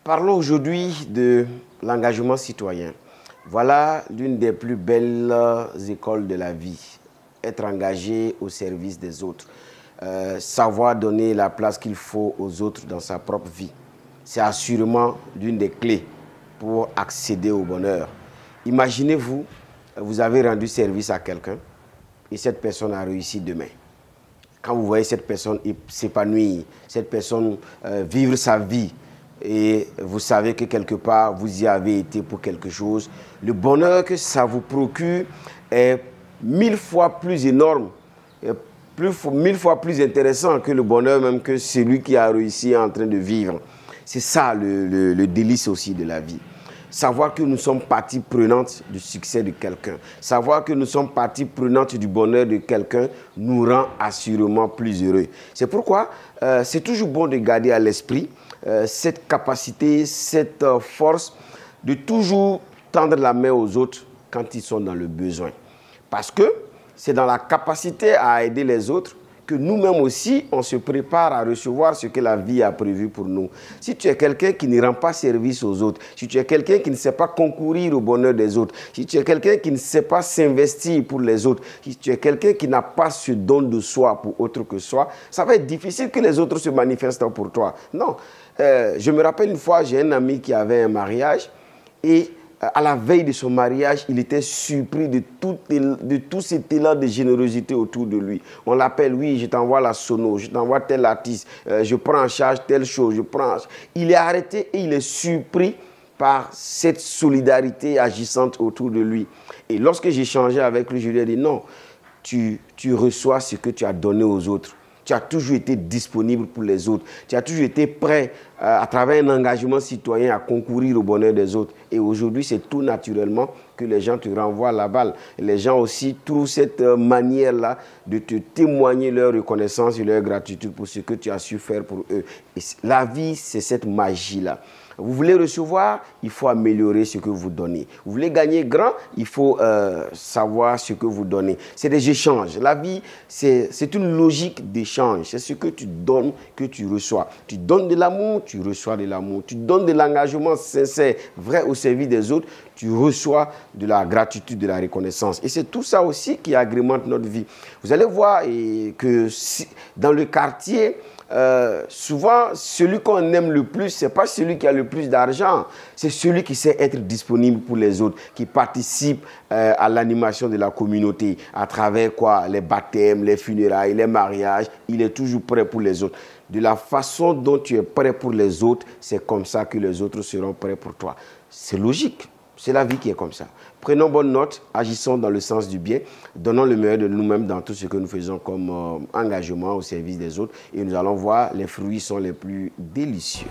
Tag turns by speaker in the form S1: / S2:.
S1: Parlons aujourd'hui de l'engagement citoyen. Voilà l'une des plus belles écoles de la vie. Être engagé au service des autres. Savoir donner la place qu'il faut aux autres dans sa propre vie. C'est assurément l'une des clés pour accéder au bonheur. Imaginez-vous, vous avez rendu service à quelqu'un et cette personne a réussi demain. Quand vous voyez cette personne s'épanouir, cette personne vivre sa vie, et vous savez que quelque part, vous y avez été pour quelque chose, le bonheur que ça vous procure est 1000 fois plus énorme, mille fois plus intéressant que le bonheur même que celui qui a réussi en train de vivre. C'est ça le délice aussi de la vie. Savoir que nous sommes partie prenante du succès de quelqu'un, savoir que nous sommes partie prenante du bonheur de quelqu'un nous rend assurément plus heureux. C'est pourquoi c'est toujours bon de garder à l'esprit cette capacité, cette force de toujours tendre la main aux autres quand ils sont dans le besoin. Parce que c'est dans la capacité à aider les autres que nous-mêmes aussi, on se prépare à recevoir ce que la vie a prévu pour nous. Si tu es quelqu'un qui ne rend pas service aux autres, si tu es quelqu'un qui ne sait pas concourir au bonheur des autres, si tu es quelqu'un qui ne sait pas s'investir pour les autres, si tu es quelqu'un qui n'a pas ce don de soi pour autre que soi, ça va être difficile que les autres se manifestent pour toi. Non. Je me rappelle une fois, j'ai un ami qui avait un mariage et à la veille de son mariage, il était surpris de tout cet élan de générosité autour de lui. On l'appelle, oui, je t'envoie la sono, je t'envoie tel artiste, je prends en charge telle chose, Il est arrêté et il est surpris par cette solidarité agissante autour de lui. Et lorsque j'ai échangé avec lui, je lui ai dit, non, tu reçois ce que tu as donné aux autres. Tu as toujours été disponible pour les autres. Tu as toujours été prêt, à travers un engagement citoyen, à concourir au bonheur des autres. Et aujourd'hui, c'est tout naturellement que les gens te renvoient la balle. Les gens aussi trouvent cette manière-là de te témoigner leur reconnaissance et leur gratitude pour ce que tu as su faire pour eux. Et la vie, c'est cette magie-là. Vous voulez recevoir, il faut améliorer ce que vous donnez. Vous voulez gagner grand, il faut savoir ce que vous donnez. C'est des échanges. La vie, c'est une logique d'échange. C'est ce que tu donnes que tu reçois. Tu donnes de l'amour, tu reçois de l'amour. Tu donnes de l'engagement sincère, vrai au service des autres, tu reçois de la gratitude, de la reconnaissance. Et c'est tout ça aussi qui agrémente notre vie. Vous allez voir que dans le quartier, souvent, celui qu'on aime le plus, ce n'est pas celui qui a le plus d'argent, c'est celui qui sait être disponible pour les autres, qui participe à l'animation de la communauté, à travers quoi? Les baptêmes, les funérailles, les mariages, il est toujours prêt pour les autres. De la façon dont tu es prêt pour les autres, c'est comme ça que les autres seront prêts pour toi. C'est logique. C'est la vie qui est comme ça. Prenons bonne note, agissons dans le sens du bien, donnons le meilleur de nous-mêmes dans tout ce que nous faisons comme engagement au service des autres et nous allons voir, les fruits sont les plus délicieux.